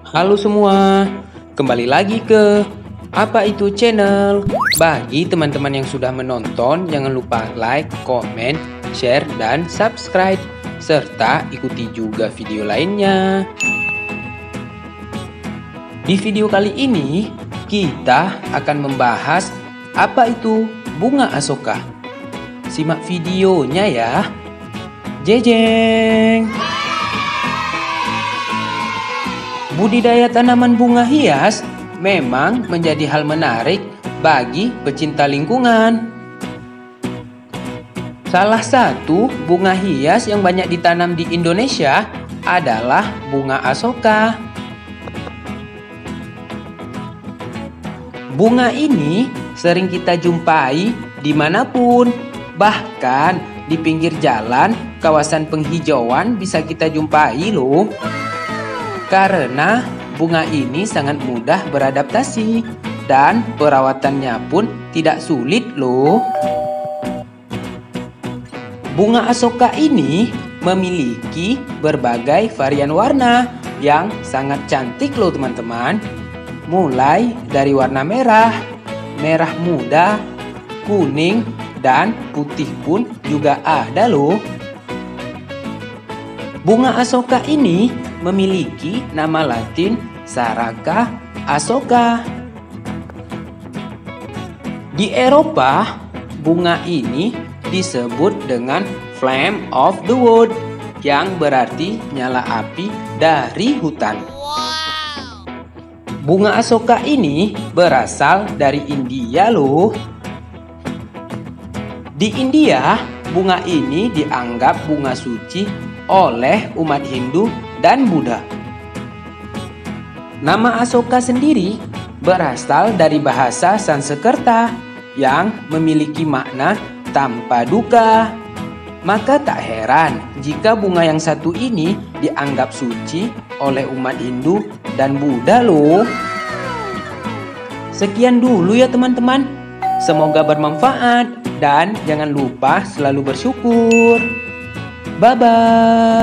Halo semua, kembali lagi ke Apa Itu Channel. Bagi teman-teman yang sudah menonton, jangan lupa like, komen, share, dan subscribe. Serta ikuti juga video lainnya. Di video kali ini, kita akan membahas apa itu bunga Asoka. Simak videonya ya. Jejeng! Budidaya tanaman bunga hias memang menjadi hal menarik bagi pecinta lingkungan. Salah satu bunga hias yang banyak ditanam di Indonesia adalah bunga Asoka. Bunga ini sering kita jumpai dimanapun, bahkan di pinggir jalan, kawasan penghijauan bisa kita jumpai loh. Karena bunga ini sangat mudah beradaptasi dan perawatannya pun tidak sulit loh. Bunga Asoka ini memiliki berbagai varian warna yang sangat cantik loh teman-teman. Mulai dari warna merah, merah muda, kuning, dan putih pun juga ada loh. Bunga Asoka ini memiliki nama Latin Saraka Asoka. Di Eropa, bunga ini disebut dengan Flame of the Wood, yang berarti nyala api dari hutan. Bunga Asoka ini berasal dari India loh. Di India, bunga ini dianggap bunga suci oleh umat Hindu dan Buddha. Nama Asoka sendiri berasal dari bahasa Sanskerta yang memiliki makna tanpa duka. Maka tak heran jika bunga yang satu ini dianggap suci oleh umat Hindu dan Buddha loh. Sekian dulu ya teman-teman. Semoga bermanfaat dan jangan lupa selalu bersyukur. Bye-bye.